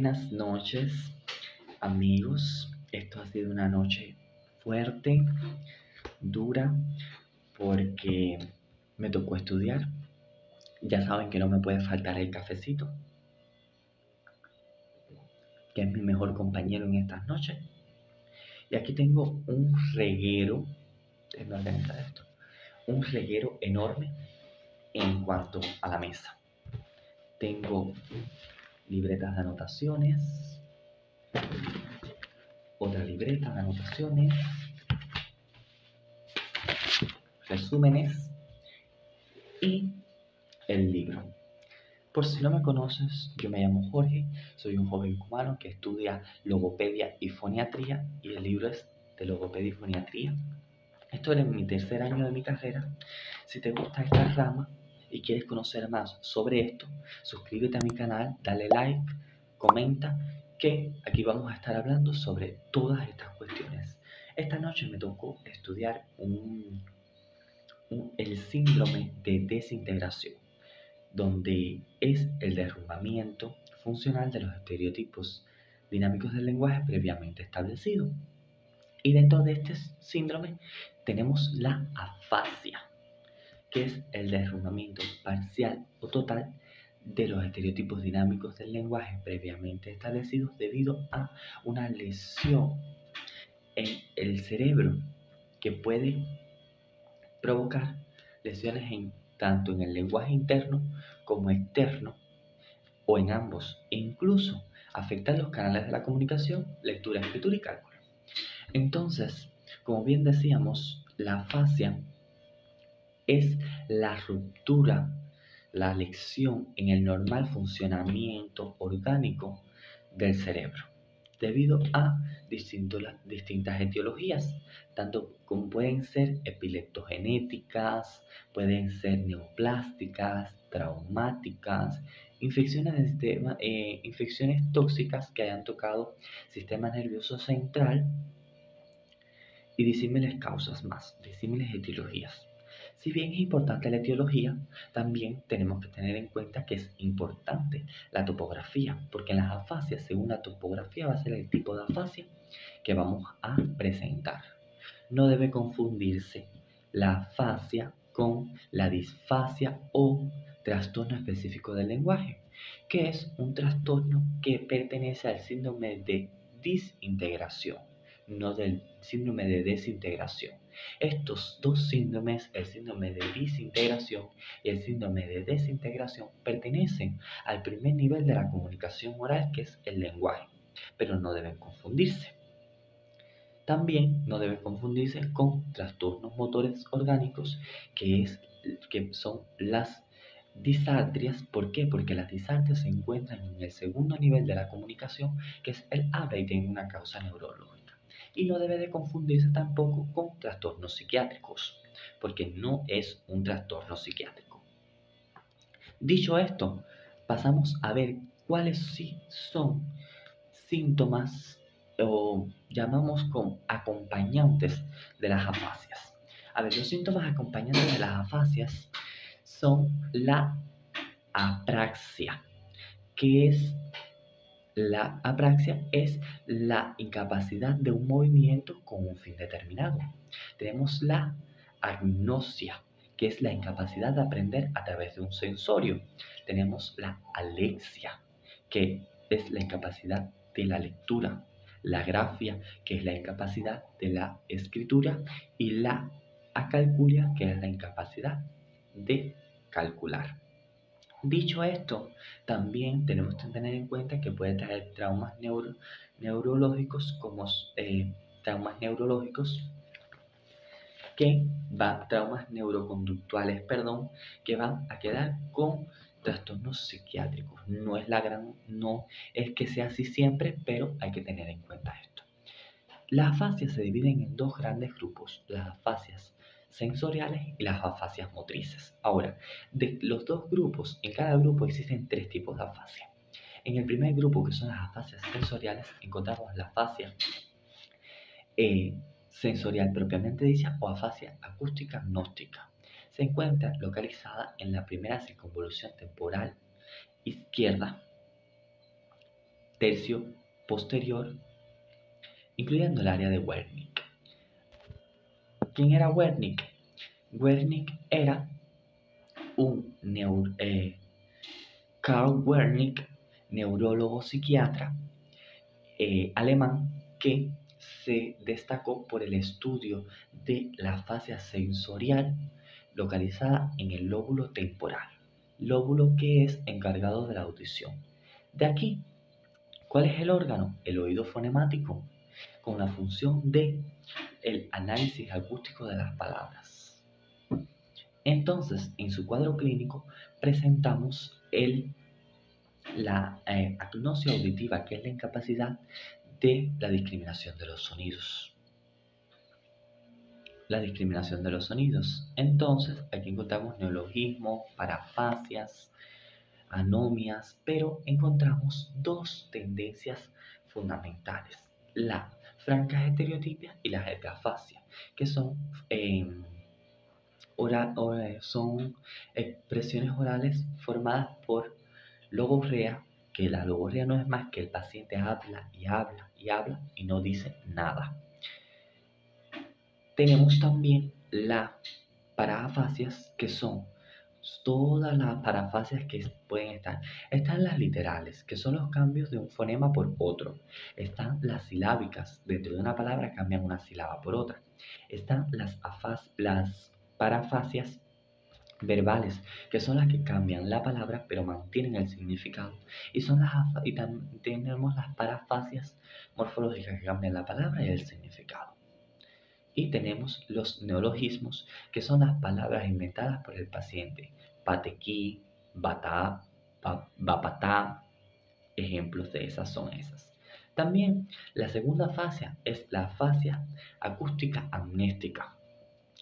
Buenas noches, amigos. Esto ha sido una noche fuerte, dura, porque me tocó estudiar. Ya saben que no me puede faltar el cafecito, que es mi mejor compañero en estas noches. Y aquí tengo un reguero, déjenme organizar esto, un reguero enorme en cuanto a la mesa. Tengo libretas de anotaciones, otra libreta de anotaciones, resúmenes y el libro. Por si no me conoces, yo me llamo Jorge, soy un joven cubano que estudia logopedia y foniatría y el libro es de logopedia y foniatría. Estoy en mi tercer año de mi carrera. Si te gusta esta rama y quieres conocer más sobre esto, suscríbete a mi canal, dale like, comenta, que aquí vamos a estar hablando sobre todas estas cuestiones. Esta noche me tocó estudiar el síndrome de desintegración, donde es el derrumbamiento funcional de los estereotipos dinámicos del lenguaje previamente establecidos. Y dentro de este síndrome tenemos la afasia, que es el derrumbamiento parcial o total de los estereotipos dinámicos del lenguaje previamente establecidos debido a una lesión en el cerebro que puede provocar lesiones tanto en el lenguaje interno como externo o en ambos, e incluso afectan los canales de la comunicación, lectura, escritura y cálculo. Entonces, como bien decíamos, la afasia es la ruptura, la lesión en el normal funcionamiento orgánico del cerebro, debido a distintas etiologías, tanto como pueden ser epileptogenéticas, pueden ser neoplásticas, traumáticas, infecciones tóxicas que hayan tocado sistema nervioso central y disímiles causas más, disímiles etiologías. Si bien es importante la etiología, también tenemos que tener en cuenta que es importante la topografía, porque en las afasias, según la topografía, va a ser el tipo de afasia que vamos a presentar. No debe confundirse la afasia con la disfasia o trastorno específico del lenguaje, que es un trastorno que pertenece al síndrome de disintegración, no del síndrome de desintegración. Estos dos síndromes, el síndrome de disintegración y el síndrome de desintegración, pertenecen al primer nivel de la comunicación oral, que es el lenguaje, pero no deben confundirse. También no debe confundirse con trastornos motores orgánicos, que son las disartrias. ¿Por qué? Porque las disartrias se encuentran en el segundo nivel de la comunicación, que es el habla, y tienen una causa neurológica. Y no debe de confundirse tampoco con trastornos psiquiátricos, porque no es un trastorno psiquiátrico. Dicho esto, pasamos a ver cuáles sí son síntomas o llamamos como acompañantes de las afasias. A ver, los síntomas acompañantes de las afasias son la apraxia, que es la apraxia es la incapacidad de un movimiento con un fin determinado. Tenemos la agnosia, que es la incapacidad de aprender a través de un sensorio. Tenemos la alexia, que es la incapacidad de la lectura. La grafia, que es la incapacidad de la escritura. Y la acalculia, que es la incapacidad de calcular. Dicho esto, también tenemos que tener en cuenta que puede traer neurológicos como traumas neurológicos traumas neuroconductuales, que van a quedar con trastornos psiquiátricos. No es que sea así siempre, pero hay que tener en cuenta esto. Las afasias se dividen en dos grandes grupos, las afasias sensoriales y las afasias motrices. Ahora, de los dos grupos, en cada grupo existen tres tipos de afasia. En el primer grupo, que son las afasias sensoriales, encontramos la afasia sensorial propiamente dicha o afasia acústica gnóstica. Se encuentra localizada en la primera circunvolución temporal izquierda tercio posterior, incluyendo el área de Wernicke. ¿Quién era Wernicke? Wernicke era un Karl Wernicke, neurólogo psiquiatra alemán que se destacó por el estudio de la fascia sensorial localizada en el lóbulo temporal, lóbulo que es encargado de la audición. De aquí, ¿cuál es el órgano? El oído fonemático, con la función de el análisis acústico de las palabras. Entonces, en su cuadro clínico presentamos la agnosia auditiva, que es la incapacidad de la discriminación de los sonidos. La discriminación de los sonidos. Entonces, aquí encontramos neologismos, parafasias, anomias, pero encontramos dos tendencias fundamentales: la franca-estereotipia y la heterofasia, que son son expresiones orales formadas por logorrea, que la logorrea no es más que el paciente habla y habla y habla y no dice nada. Tenemos también las parafasias, que son todas las parafasias que pueden estar. Están las literales, que son los cambios de un fonema por otro. Están las silábicas, dentro de una palabra cambian una sílaba por otra. Están las parafasias verbales, que son las que cambian la palabra pero mantienen el significado. Y también tenemos las parafasias morfológicas, que cambian la palabra y el significado. Y tenemos los neologismos, que son las palabras inventadas por el paciente: patequí, batá, bapatá. Ejemplos de esas son esas. También la segunda fascia es la fascia acústica amnéstica,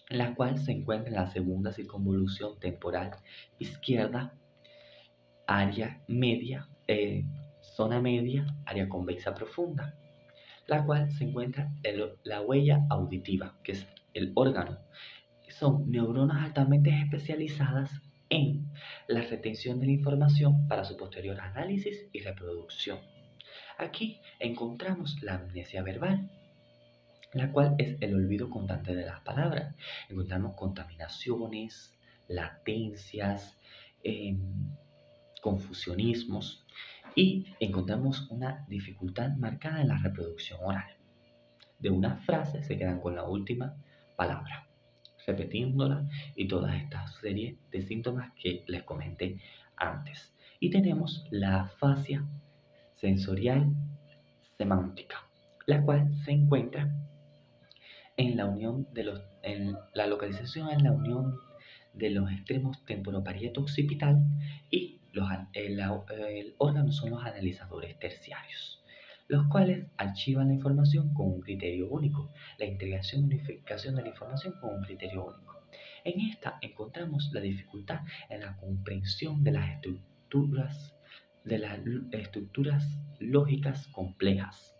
la cual se encuentra en la segunda circunvolución temporal izquierda, área media, zona media, área convexa profunda, la cual se encuentra en la huella auditiva, que es el órgano. Son neuronas altamente especializadas en la retención de la información para su posterior análisis y reproducción. Aquí encontramos la amnesia verbal, la cual es el olvido constante de las palabras. Encontramos contaminaciones, latencias, confusionismos, y encontramos una dificultad marcada en la reproducción oral. De una frase se quedan con la última palabra, repitiéndola, y todas estas series de síntomas que les comenté antes. Y tenemos la afasia sensorial semántica, la cual se encuentra en la localización en la unión de los extremos temporoparieto occipital, y el órgano son los analizadores terciarios, los cuales archivan la información con un criterio único, la integración y unificación de la información con un criterio único. En esta encontramos la dificultad en la comprensión de las estructuras lógicas complejas.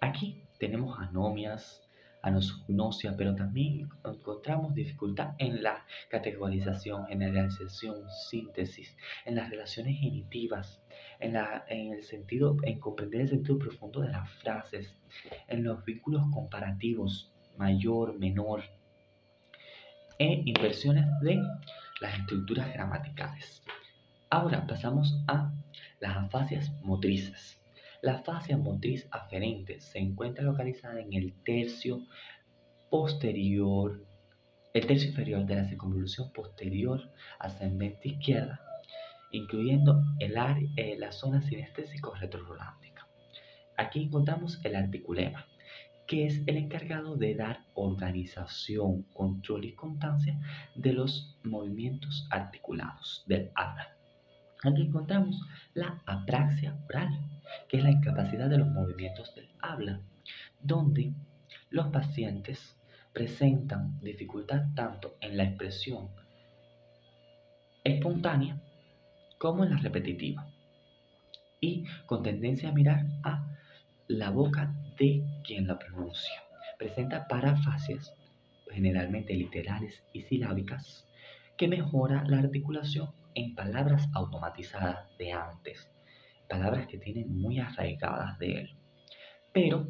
Aquí tenemos anomias, anosognosia, pero también encontramos dificultad en la categorización, generalización, síntesis, en las relaciones genitivas, en comprender el sentido profundo de las frases, en los vínculos comparativos, mayor, menor, e inversiones de las estructuras gramaticales. Ahora pasamos a las afasias motrices. La fascia motriz aferente se encuentra localizada en el tercio inferior de la circunvolución posterior ascendente izquierda, incluyendo la zona sinestésico-retrorolándica. Aquí encontramos el articulema, que es el encargado de dar organización, control y constancia de los movimientos articulados del habla. Aquí encontramos la apraxia oral, que es la incapacidad de los movimientos del habla, donde los pacientes presentan dificultad tanto en la expresión espontánea como en la repetitiva, y con tendencia a mirar a la boca de quien la pronuncia. Presenta parafasias, generalmente literales y silábicas, que mejora la articulación en palabras automatizadas de antes. palabras que tienen muy arraigadas de él, pero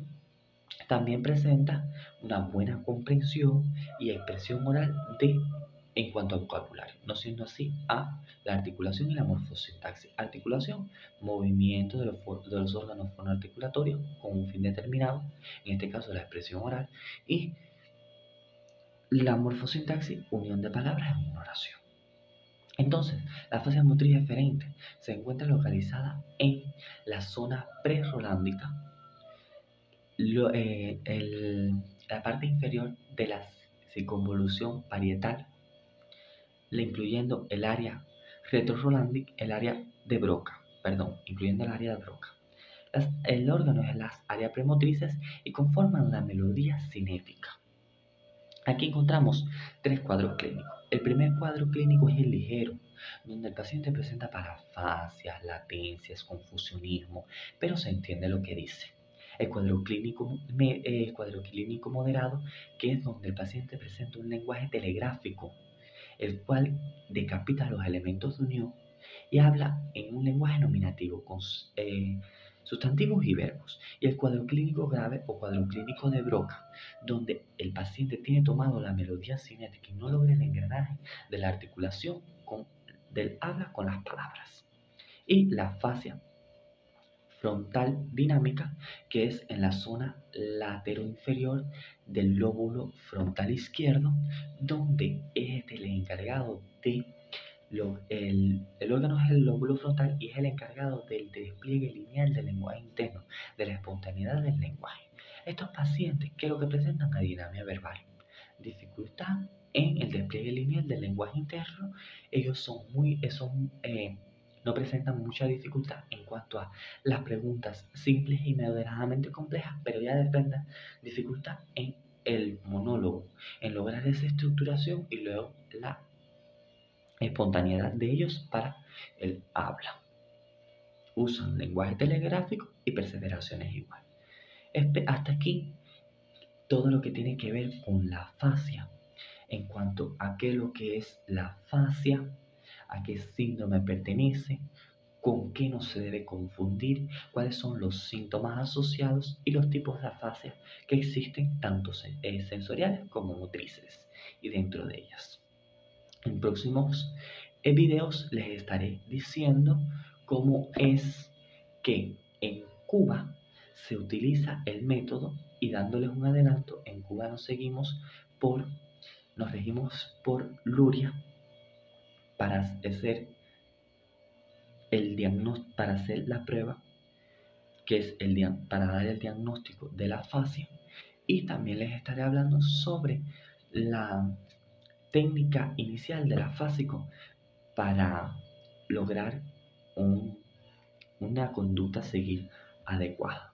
también presenta una buena comprensión y expresión oral en cuanto a vocabulario, no siendo así a la articulación y la morfosintaxis. Articulación, movimiento de los órganos fonoarticulatorios con un fin determinado, en este caso la expresión oral, y la morfosintaxis, unión de palabras en una oración. Entonces, la fascia motriz eferente se encuentra localizada en la zona prerolándica, la parte inferior de la circunvolución parietal, incluyendo el área retrorolándica, incluyendo el área de Broca. El órgano es en las áreas premotrices y conforman la melodía cinética. Aquí encontramos tres cuadros clínicos. El primer cuadro clínico es el ligero, donde el paciente presenta parafasias, latencias, confusionismo, pero se entiende lo que dice. El cuadro clínico moderado, que es donde el paciente presenta un lenguaje telegráfico, el cual decapita los elementos de unión y habla en un lenguaje nominativo con sustantivos y verbos. Y el cuadro clínico grave o cuadro clínico de Broca, donde el paciente tiene tomado la melodía cinética y no logra el engranaje de la articulación del habla con las palabras. Y la fascia frontal dinámica, que es en la zona lateroinferior del lóbulo frontal izquierdo, donde es el encargado de el órgano es el lóbulo frontal y es el encargado del despliegue lineal del lenguaje interno, de la espontaneidad del lenguaje. Estos pacientes, ¿qué es lo que presentan? Adinamia verbal, dificultad en el despliegue lineal del lenguaje interno. Ellos no presentan mucha dificultad en cuanto a las preguntas simples y moderadamente complejas, pero ya presentan dificultad en el monólogo, en lograr esa estructuración y luego la espontaneidad de ellos para el habla. Usan lenguaje telegráfico y perseveraciones igual. Hasta aquí todo lo que tiene que ver con la fascia. En cuanto a qué es lo que es la fascia, a qué síndrome pertenece, con qué no se debe confundir, cuáles son los síntomas asociados y los tipos de afasia que existen, tanto sensoriales como motrices, y dentro de ellas. En próximos videos les estaré diciendo cómo es que en Cuba se utiliza el método, y dándoles un adelanto, en Cuba nos regimos por Luria para hacer para hacer la prueba, que es para dar el diagnóstico de la fascia, y también les estaré hablando sobre la técnica inicial del afásico para lograr una conducta a seguir adecuada.